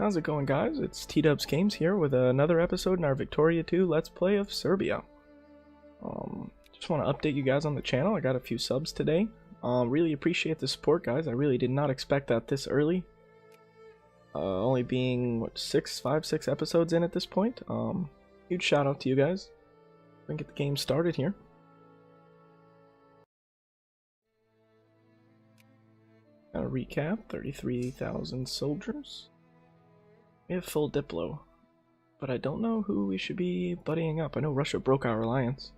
How's it going, guys? It's TDubs Games here with another episode in our Victoria 2 Let's Play of Serbia. Just want to update you guys on the channel. I got a few subs today. Really appreciate the support, guys. I really did not expect that this early. Only being, what, 6 episodes in at this point. Huge shout out to you guys. We can get the game started here. Got a recap, 33,000 soldiers. We have full Diplo, but I don't know who we should be buddying up. I know Russia broke our alliance.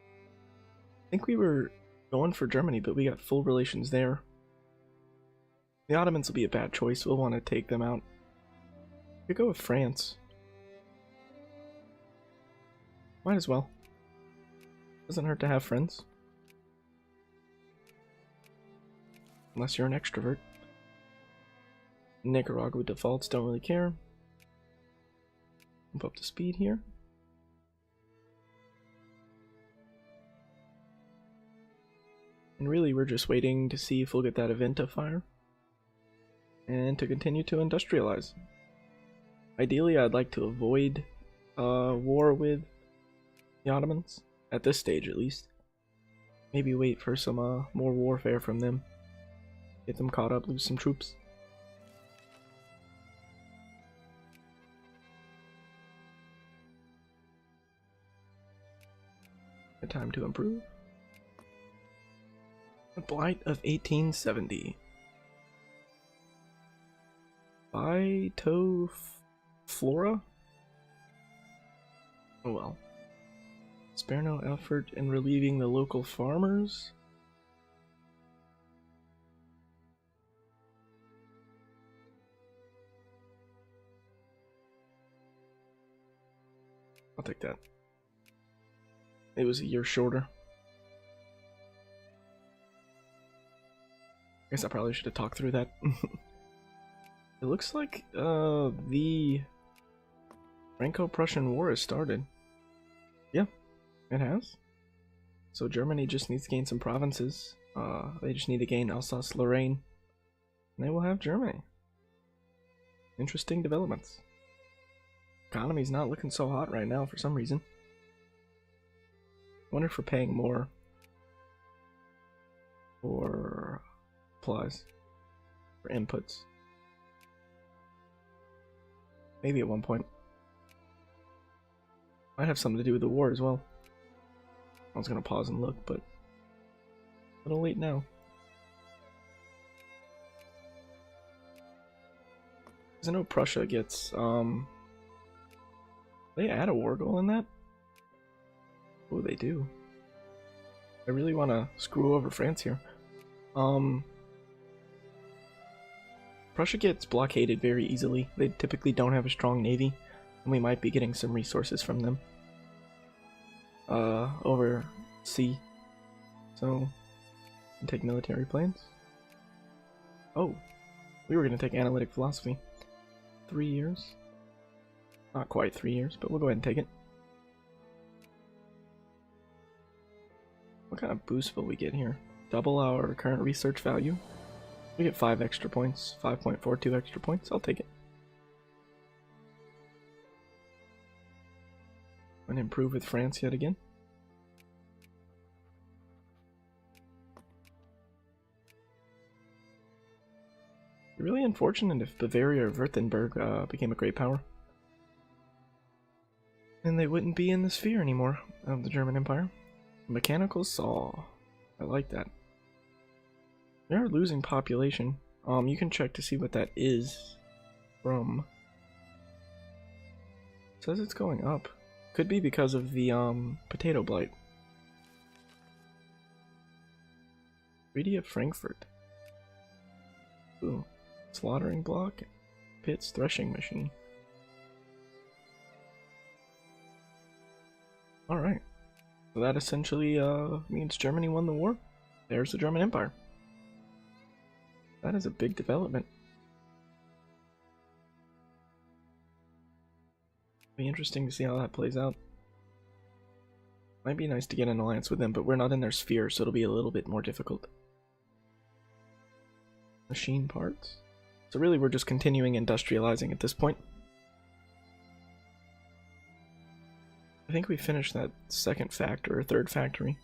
I think we were going for Germany, but we got full relations there. The Ottomans will be a bad choice. We'll want to take them out. We could go with France. Might as well. Doesn't hurt to have friends. Unless you're an extrovert. Nicaragua defaults, don't really care. Bump up the speed here. And really we're just waiting to see if we'll get that event to fire. And to continue to industrialize. Ideally I'd like to avoid war with the Ottomans. At this stage at least. Maybe wait for some more warfare from them. Get them caught up, lose some troops. A time to improve. The Blight of 1870. Phytoflora? Oh well. Spare no effort in relieving the local farmers. I'll take that. It was a year shorter. I guess I probably should have talked through that. It looks like the Franco-Prussian War has started. Yeah, it has. So Germany just needs to gain some provinces. They just need to gain Alsace-Lorraine. And they will have Germany. Interesting developments. Economy's not looking so hot right now for some reason. I wonder if we're paying more for supplies, for inputs. Maybe at one point. Might have something to do with the war as well. I was gonna pause and look, but a little late now. Because I know Prussia gets, they add a war goal in that? Oh, they do. I really want to screw over France here. Prussia gets blockaded very easily. They typically don't have a strong navy, and we might be getting some resources from them. Over sea. So, we can take military planes. Oh, we were going to take analytic philosophy. 3 years. Not quite 3 years, but we'll go ahead and take it. What kind of boost will we get here? Double our current research value. We get 5 extra points, 5.42 extra points. I'll take it. And improve with France yet again. Really unfortunate if Bavaria or Württemberg became a great power. And they wouldn't be in the sphere anymore of the German Empire. Mechanical saw. I like that. They are losing population. You can check to see what that is from. It says it's going up. Could be because of the potato blight. Treaty of Frankfurt. Ooh. Slaughtering block. Pitts threshing machine. Alright. So that essentially means Germany won the war. There's the German Empire. That is a big development. Be interesting to see how that plays out. Might be nice to get an alliance with them, but we're not in their sphere, so it'll be a little bit more difficult. Machine parts. So really we're just continuing industrializing at this point. I think we finished that second factory or third factory.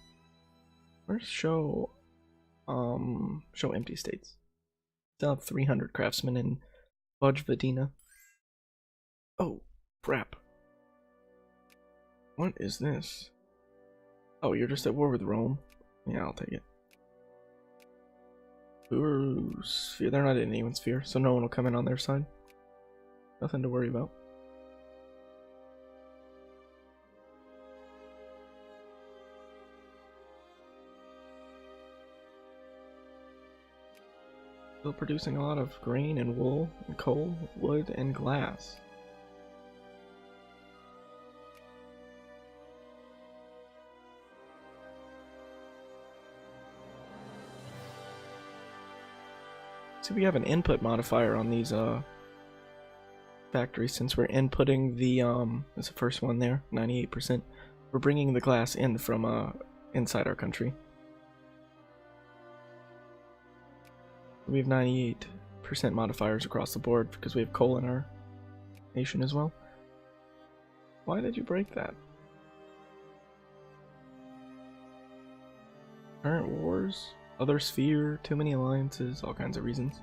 Where's show empty states? Still have 300 craftsmen in Vojvodina. Oh, crap. What is this? Oh, you're just at war with Rome? Yeah, I'll take it. Ooh, sphere. They're not in anyone's sphere, so no one will come in on their side. Nothing to worry about. Still producing a lot of grain and wool and coal, wood and glass. See, we have an input modifier on these factories since we're inputting the that's the first one there, 98%. We're bringing the glass in from inside our country. We have 98% modifiers across the board because we have coal in our nation as well. Why did you break that? Current wars, other sphere, too many alliances, all kinds of reasons.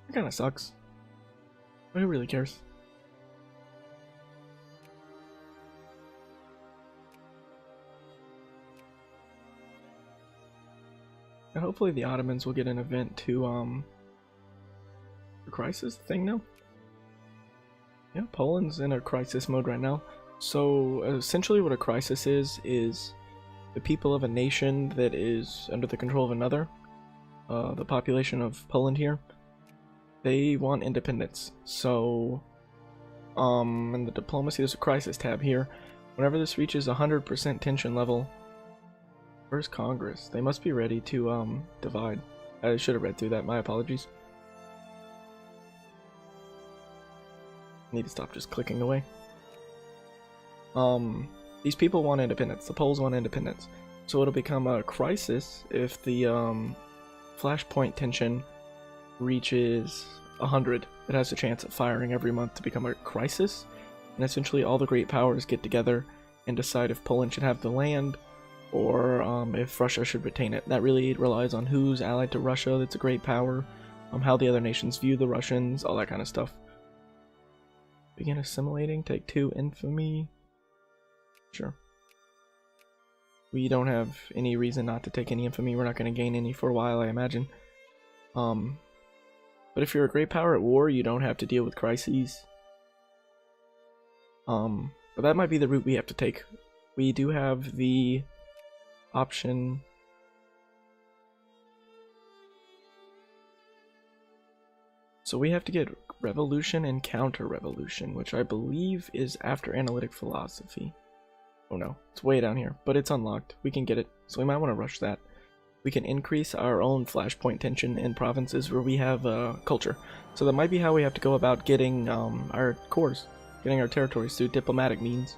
That kind of sucks. But who really cares? And hopefully the Ottomans will get an event to the crisis thing now. Yeah, Poland's in a crisis mode right now. So essentially what a crisis is the people of a nation that is under the control of another, the population of Poland here, they want independence. So in the diplomacy there's a crisis tab here. Whenever this reaches 100% tension level, where's Congress? They must be ready to divide. I should have read through that, my apologies. Need to stop just clicking away. These people want independence. The Poles want independence. So it'll become a crisis if the flashpoint tension reaches 100. It has a chance of firing every month to become a crisis. And essentially all the great powers get together and decide if Poland should have the land or if Russia should retain it. That really relies on who's allied to Russia that's a great power, how the other nations view the Russians, all that kind of stuff. Begin assimilating, take 2 infamy. Sure. We don't have any reason not to take any infamy. We're not going to gain any for a while, I imagine. But if you're a great power at war, you don't have to deal with crises. But that might be the route we have to take. We do have the option. So we have to get revolution and counter-revolution, which I believe is after analytic philosophy. Oh no, it's way down here, but it's unlocked. We can get it, so we might want to rush that. We can increase our own flashpoint tension in provinces where we have culture. So that might be how we have to go about getting our cores, getting our territories through diplomatic means,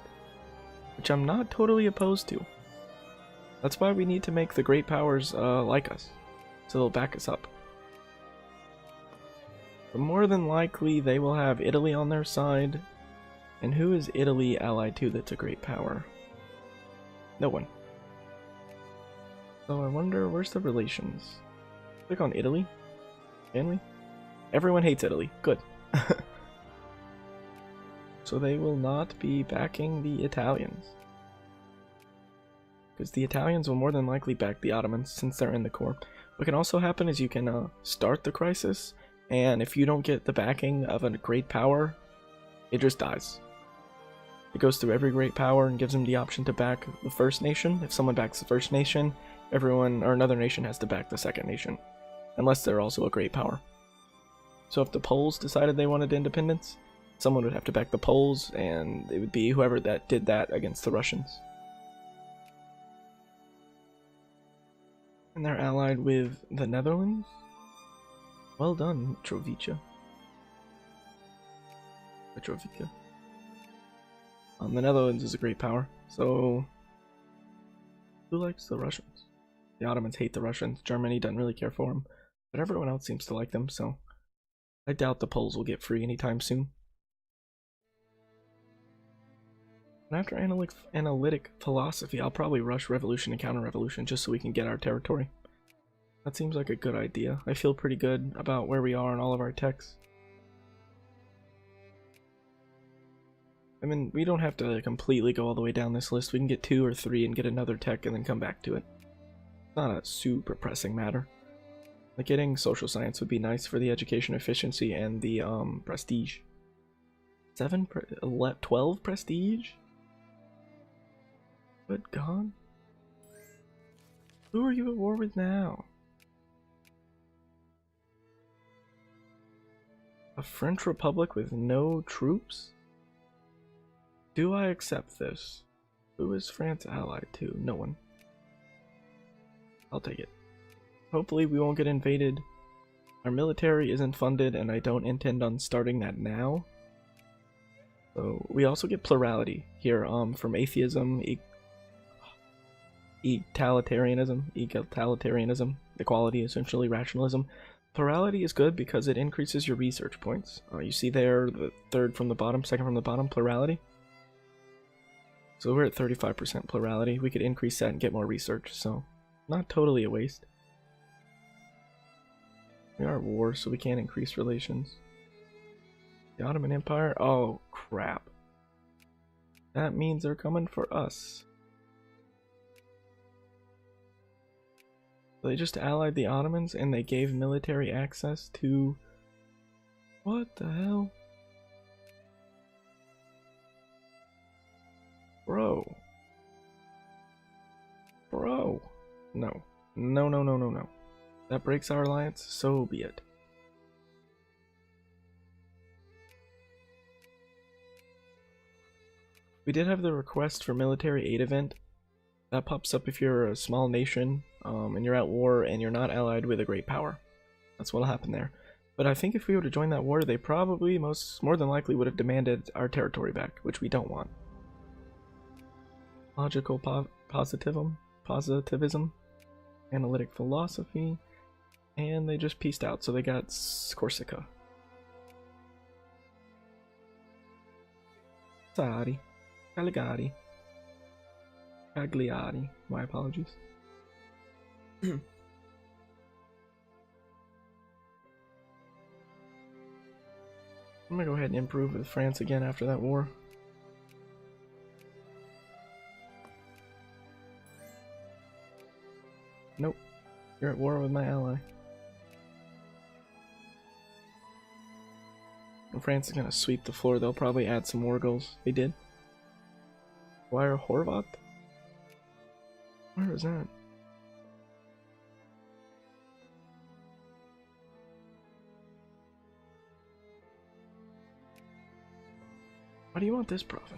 which I'm not totally opposed to. That's why we need to make the great powers like us, so they'll back us up. But more than likely, they will have Italy on their side. And who is Italy allied to that's a great power? No one. So I wonder, where's the relations? Click on Italy. Can we? Everyone hates Italy. Good. So they will not be backing the Italians. Because the Italians will more than likely back the Ottomans since they're in the core. What can also happen is you can start the crisis, and if you don't get the backing of a great power, it just dies. It goes through every great power and gives them the option to back the first nation. If someone backs the first nation, everyone or another nation has to back the second nation, unless they're also a great power. So if the Poles decided they wanted independence, someone would have to back the Poles, and it would be whoever that did that against the Russians. And they're allied with the Netherlands. Well done, Mitrovica. Mitrovica. The Netherlands is a great power, so who likes the Russians? The Ottomans hate the Russians. Germany doesn't really care for them, but everyone else seems to like them, so I doubt the Poles will get free anytime soon. And after analytic philosophy, I'll probably rush revolution and counter-revolution just so we can get our territory. That seems like a good idea. I feel pretty good about where we are in all of our techs. I mean, we don't have to completely go all the way down this list. We can get 2 or 3 and get another tech and then come back to it. It's not a super pressing matter. Like getting social science would be nice for the education efficiency and the prestige. 12 prestige? Good God. Who are you at war with now? A French Republic with no troops? Do I accept this? Who is France allied to? No one. I'll take it. Hopefully we won't get invaded. Our military isn't funded and I don't intend on starting that now. So we also get plurality here from atheism, egalitarianism, equality, essentially rationalism. Plurality is good because it increases your research points. You see there, the third from the bottom, second from the bottom, plurality. So we're at 35% plurality. We could increase that and get more research, so not totally a waste. We are at war, so we can't increase relations. The Ottoman Empire? Oh, crap. That means they're coming for us. They just allied the Ottomans and they gave military access to... What the hell? Bro. Bro. No. No, no, no, no, no. That breaks our alliance, so be it. We did have the request for military aid event. That pops up if you're a small nation and you're at war and you're not allied with a great power. That's what'll happen there. But I think if we were to join that war, they probably more than likely would have demanded our territory back, which we don't want. Logical positivism, analytic philosophy, and they just peaced out, so they got Corsica. Sorry. Caligari. Cagliari. My apologies. I'm gonna go ahead and improve with France again after that war. Nope. You're at war with my ally. And France is gonna sweep the floor. They'll probably add some war goals. They did. Wire Horvat? Where is that? Why do you want this province?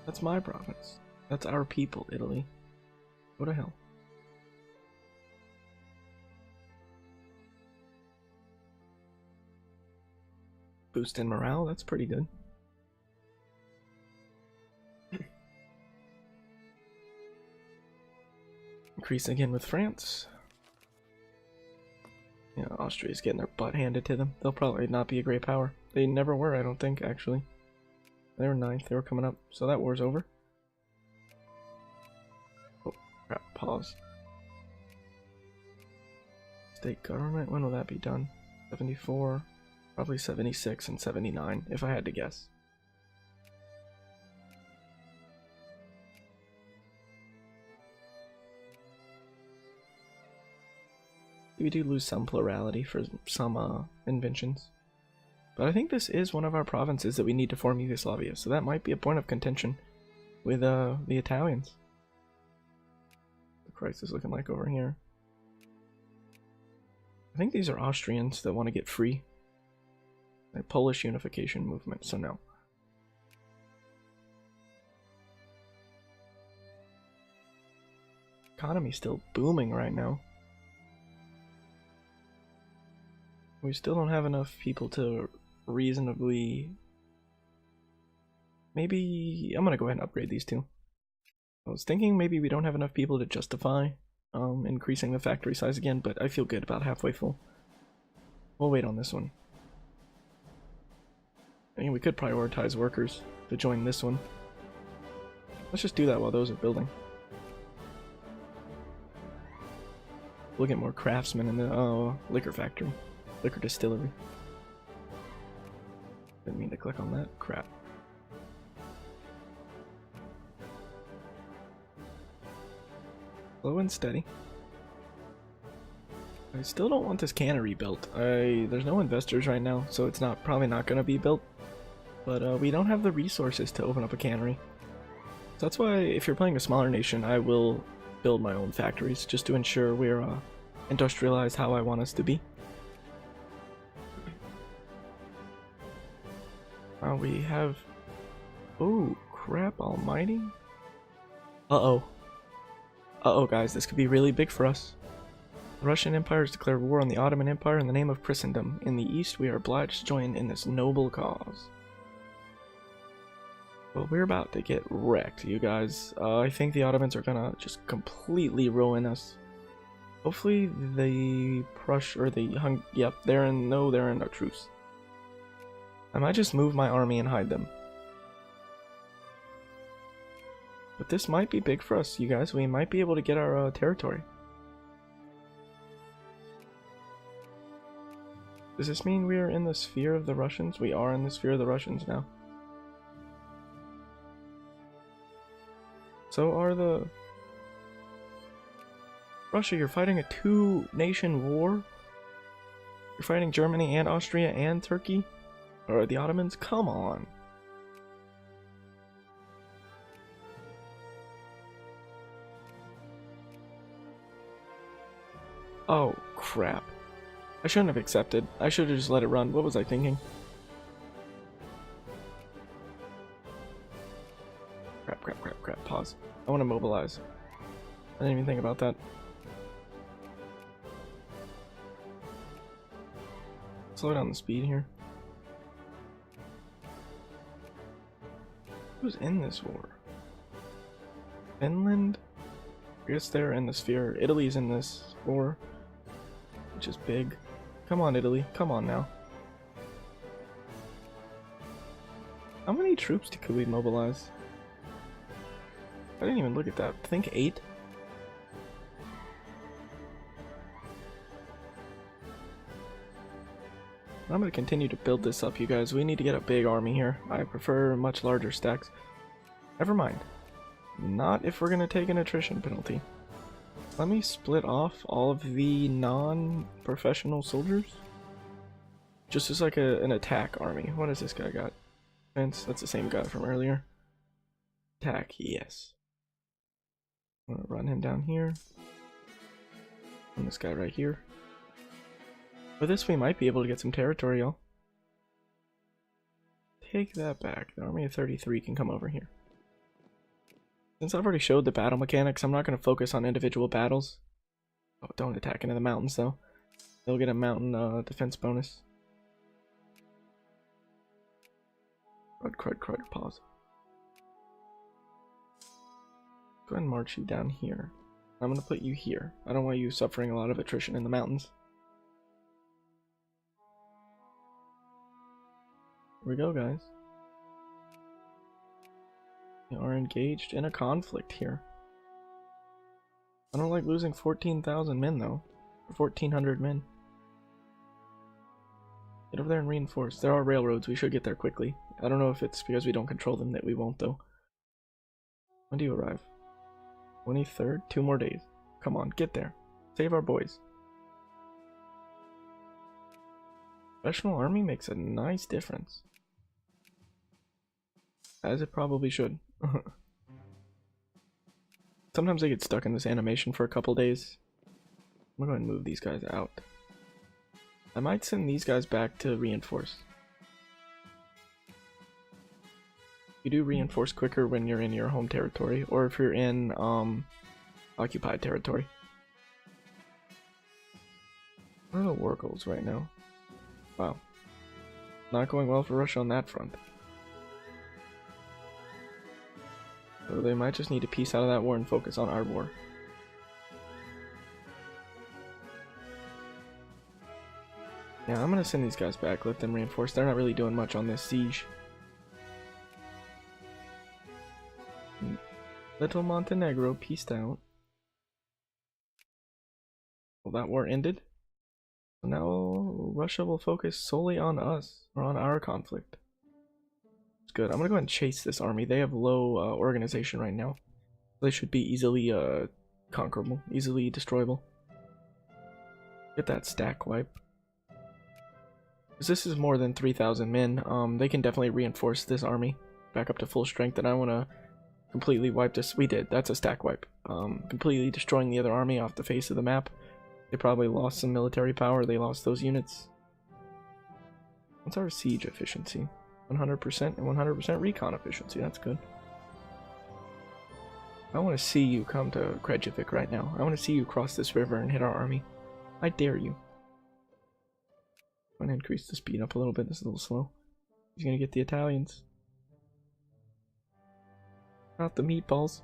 That's my province. That's our people, Italy. Go to hell. Boost in morale, that's pretty good. Increase again with France. Yeah, Austria's getting their butt handed to them. They'll probably not be a great power. They never were, I don't think, actually. They were 9th, they were coming up, so that war's over. Oh, crap, pause. State government, when will that be done? 74, probably 76 and 79, if I had to guess. We do lose some plurality for some inventions. But I think this is one of our provinces that we need to form Yugoslavia, so that might be a point of contention with the Italians. The crisis looking like over here. I think these are Austrians that want to get free. A Polish unification movement, so no. Economy's still booming right now. We still don't have enough people to reasonably... Maybe... I'm gonna go ahead and upgrade these two. I was thinking maybe we don't have enough people to justify increasing the factory size again, but I feel good about halfway full. We'll wait on this one. I mean, we could prioritize workers to join this one. Let's just do that while those are building. We'll get more craftsmen in the liquor factory. Liquor distillery. Didn't mean to click on that. Crap. Slow and steady. I still don't want this cannery built. There's no investors right now, so it's probably not going to be built. But we don't have the resources to open up a cannery. So that's why, if you're playing a smaller nation, I will build my own factories, just to ensure we're industrialized how I want us to be. We have... Oh, crap almighty. Uh-oh. Uh-oh, guys, this could be really big for us. The Russian Empire has declared war on the Ottoman Empire in the name of Christendom. In the East, we are obliged to join in this noble cause. Well, we're about to get wrecked, you guys. I think the Ottomans are gonna just completely ruin us. Hopefully the yep, they're in a truce. I might just move my army and hide them. But this might be big for us, you guys. We might be able to get our territory. Does this mean we are in the sphere of the Russians? We are in the sphere of the Russians now. So are the... Russia, you're fighting a two-nation war? You're fighting Germany and Austria and Turkey? Or the Ottomans? Come on. Oh, crap. I shouldn't have accepted. I should have just let it run. What was I thinking? Crap. Pause. I want to mobilize. I didn't even think about that. Slow down the speed here. Who's in this war? Finland? I guess they're in the sphere. Italy's in this war, which is big. Come on, Italy. Come on now. How many troops could we mobilize? I didn't even look at that. I think 8? I'm going to continue to build this up, you guys. We need to get a big army here. I prefer much larger stacks. Never mind. Not if we're going to take an attrition penalty. Let me split off all of the non-professional soldiers. Just as like an attack army. What has this guy got? Defense? That's the same guy from earlier. Attack, yes. I'm going to run him down here. And this guy right here. With this, we might be able to get some territory, y'all. Take that back. The army of 33 can come over here. Since I've already showed the battle mechanics, I'm not going to focus on individual battles. Oh, don't attack into the mountains, though. They'll get a mountain defense bonus. Crud, pause. Go ahead and march you down here. I'm going to put you here. I don't want you suffering a lot of attrition in the mountains. Here we go, guys. We are engaged in a conflict here. I don't like losing 14,000 men, though. Or 1,400 men. Get over there and reinforce. There are railroads. We should get there quickly. I don't know if it's because we don't control them that we won't, though. When do you arrive? 23rd? 2 more days. Come on, get there. Save our boys. Professional army makes a nice difference. As it probably should. Sometimes I get stuck in this animation for a couple days. I'm gonna go ahead and move these guys out. I might send these guys back to reinforce. You do reinforce quicker when you're in your home territory, or if you're in occupied territory. What are the war goals right now? Wow. Not going well for Russia on that front. So they might just need to piece out of that war and focus on our war. Yeah, I'm gonna send these guys back, let them reinforce. They're not really doing much on this siege. Little Montenegro peaced out. Well, that war ended. So now Russia will focus solely on us, or on our conflict. It's good. I'm gonna go ahead and chase this army. They have low organization right now. They should be easily conquerable, easily destroyable. Get that stack wipe. Because this is more than 3,000 men, they can definitely reinforce this army back up to full strength, and I want to completely wipe this. We did. That's a stack wipe. Completely destroying the other army off the face of the map. They probably lost some military power. They lost those units. What's our siege efficiency? 100% and 100% recon efficiency. That's good. I want to see you come to Krejevik right now. I want to see you cross this river and hit our army. I dare you. I'm going to increase the speed up a little bit. This is a little slow. He's going to get the Italians. Not the meatballs.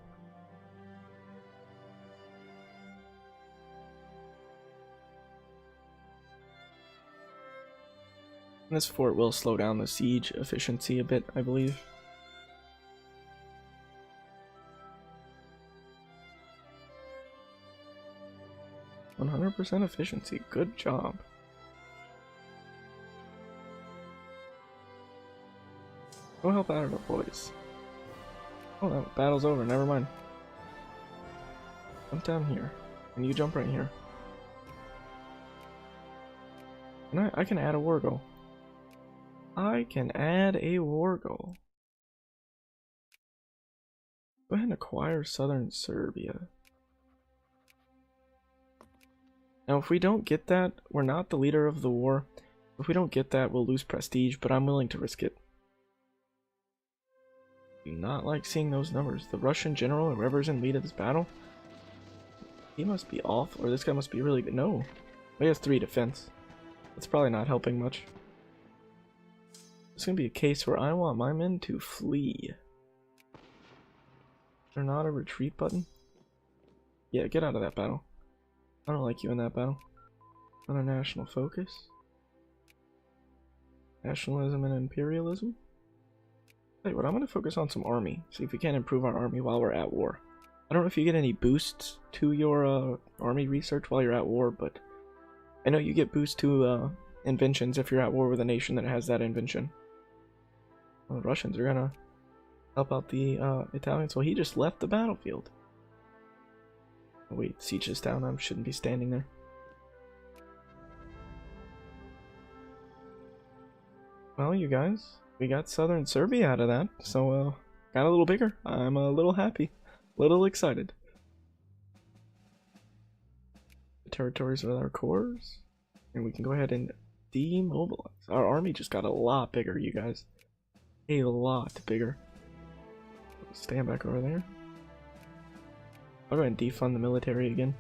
And this fort will slow down the siege efficiency a bit, I believe. %100% efficiency. Good job. Go help out our boys. Oh, that battle's over. Never mind. Jump down here. And you jump right here. And I can add a war goal. I can add a war goal. Go ahead and acquire southern Serbia. Now, if we don't get that, we're not the leader of the war. If we don't get that, we'll lose prestige, but I'm willing to risk it. I do not like seeing those numbers. The Russian general, whoever's in lead of this battle, he must be off, or this guy must be really good. No, he has 3 defense. That's probably not helping much. It's gonna be a case where I want my men to flee. Is there not a retreat button? Yeah, get out of that battle. I don't like you in that battle. Another national focus. Nationalism and imperialism. Tell you what, I'm gonna focus on some army. See if we can improve our army while we're at war. I don't know if you get any boosts to your army research while you're at war, but I know you get boosts to inventions if you're at war with a nation that has that invention. Well, the Russians are gonna help out the Italians. Well, he just left the battlefield. Oh, wait, siege is down. I shouldn't be standing there. Well, you guys, we got southern Serbia out of that, so got a little bigger. I'm a little happy, a little excited. The territories with our cores, and we can go ahead and demobilize. Our army just got a lot bigger, you guys. A lot bigger. Stand back over there. I'll go ahead and defund the military again.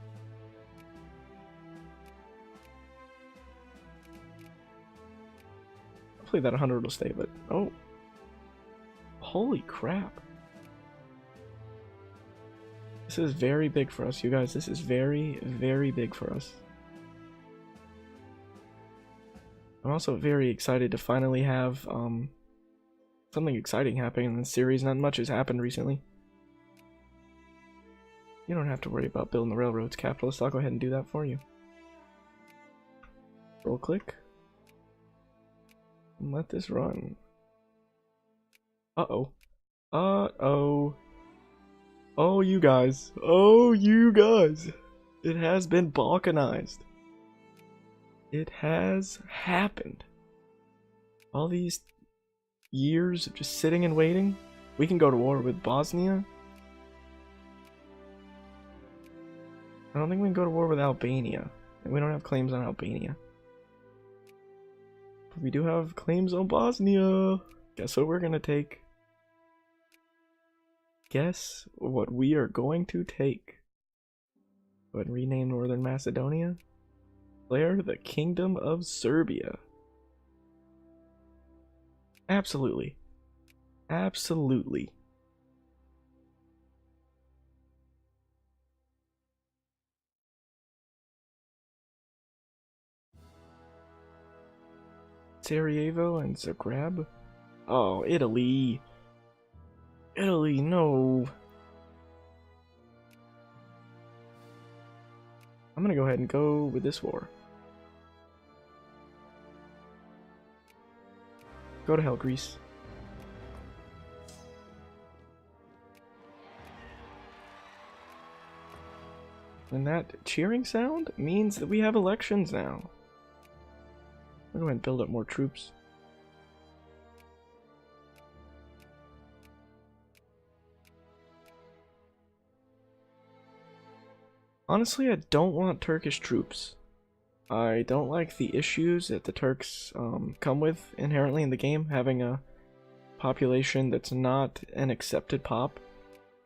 Hopefully that 100 will stay, but oh. Holy crap. This is very big for us, you guys. This is very, very big for us. I'm also very excited to finally have something exciting happening in this series. Not much has happened recently. You don't have to worry about building the railroads, capitalist. I'll go ahead and do that for you. Roll click. And let this run. Uh-oh. Uh-oh. Oh, you guys. Oh, you guys. It has been balkanized. It has happened. All these years of just sitting and waiting. We can go to war with Bosnia. I don't think we can go to war with Albania. And we don't have claims on Albania. But we do have claims on Bosnia. Guess what we're gonna take? Guess what we are going to take? Go ahead and rename Northern Macedonia. Declare the Kingdom of Serbia. Absolutely. Absolutely. Sarajevo and Zagreb. Oh, Italy. Italy, no. I'm gonna go ahead and go with this war. Go to hell, Greece. And that cheering sound means that we have elections now. I'll go ahead and build up more troops. Honestly, I don't want Turkish troops. I don't like the issues that the Turks come with inherently in the game. Having a population that's not an accepted pop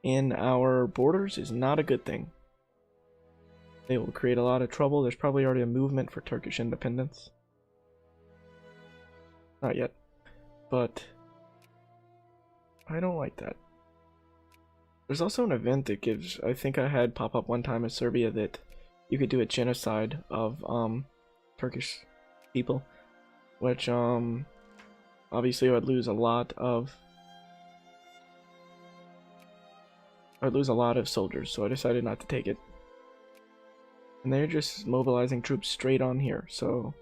in our borders is not a good thing. They will create a lot of trouble. There's probably already a movement for Turkish independence. Not yet, but I don't like that. There's also an event that gives, I think I had pop up one time in Serbia, that you could do a genocide of Turkish people, which obviously I would lose a lot of soldiers, so I decided not to take it. And they're just mobilizing troops straight on here, so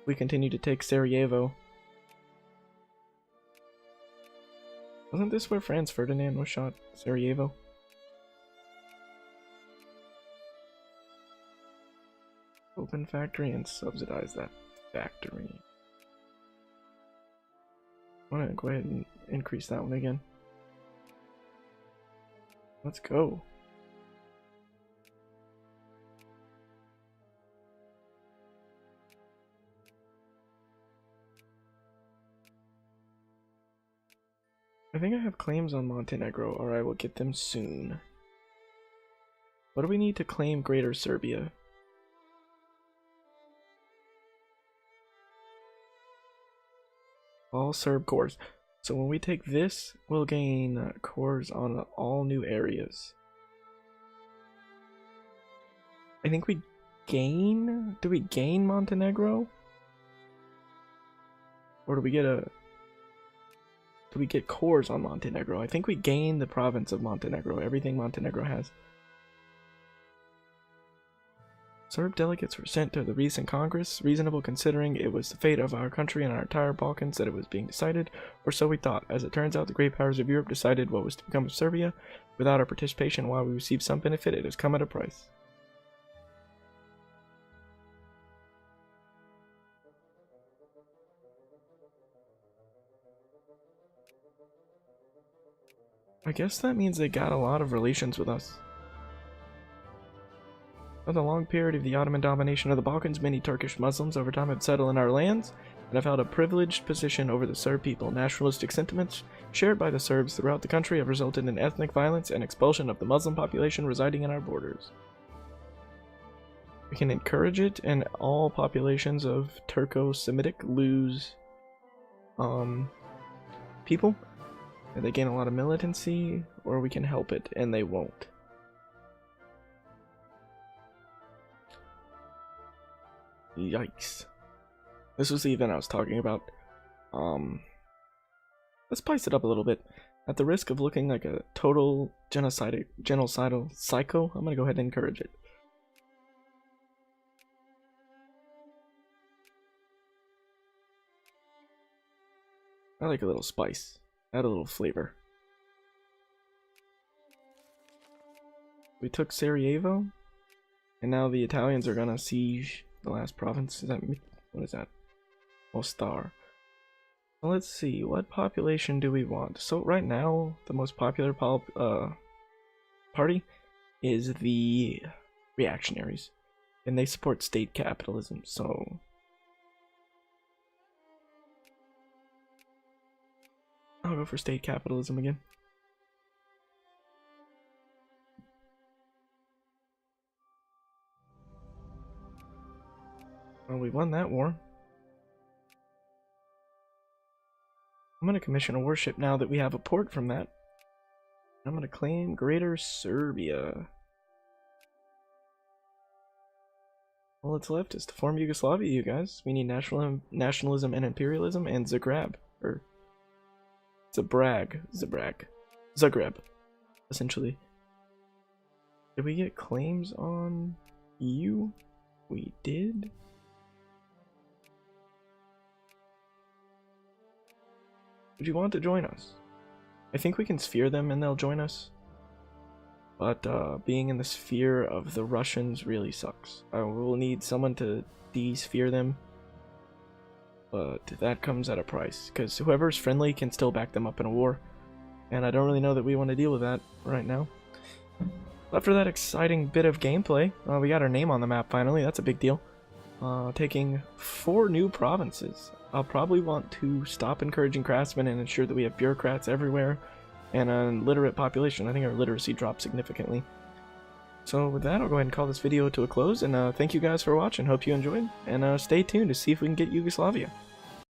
we continue to take Sarajevo. Wasn't this where Franz Ferdinand was shot? Sarajevo? Open factory and subsidize that factory. I'm gonna go ahead and increase that one again. Let's go. I think I have claims on Montenegro, or I will get them soon. What do we need to claim Greater Serbia? All Serb cores. So when we take this, we'll gain cores on all new areas. I think we gain... Do we gain Montenegro? Or do we get a... Do we get cores on Montenegro? I think we gain the province of Montenegro, everything Montenegro has. Serb delegates were sent to the recent Congress, reasonable considering it was the fate of our country and our entire Balkans that it was being decided, or so we thought. As it turns out, the great powers of Europe decided what was to become of Serbia. Without our participation, while we received some benefit, it has come at a price. I guess that means they got a lot of relations with us. For the long period of the Ottoman domination of the Balkans, many Turkish Muslims over time have settled in our lands and have held a privileged position over the Serb people. Nationalistic sentiments shared by the Serbs throughout the country have resulted in ethnic violence and expulsion of the Muslim population residing in our borders. We can encourage it, and all populations of Turco-Semitic lose people. And they gain a lot of militancy, or we can help it, and they won't. Yikes. This was the event I was talking about. Let's spice it up a little bit. At the risk of looking like a total genocidal psycho, I'm gonna go ahead and encourage it. I like a little spice. Add a little flavor. We took Sarajevo, and now the Italians are gonna siege the last province. Is that, what is that? Mostar. Well, let's see, what population do we want? So right now, the most popular party is the reactionaries, and they support state capitalism, so I'll go for state capitalism again. Well, we won that war. I'm going to commission a warship now that we have a port from that. I'm going to claim Greater Serbia. All that's left is to form Yugoslavia, you guys. We need nationalism and imperialism and Zagreb. Or Zagreb, essentially. Did we get claims on you? We did. Would you want to join us? I think we can sphere them and they'll join us. But being in the sphere of the Russians really sucks. We'll need someone to de-sphere them. But that comes at a price, because whoever's friendly can still back them up in a war. And I don't really know that we want to deal with that right now. After that exciting bit of gameplay, we got our name on the map finally. That's a big deal. Taking 4 new provinces. I'll probably want to stop encouraging craftsmen and ensure that we have bureaucrats everywhere. And an literate population. I think our literacy dropped significantly. So with that, I'll go ahead and call this video to a close, and thank you guys for watching. Hope you enjoyed, and stay tuned to see if we can get Yugoslavia.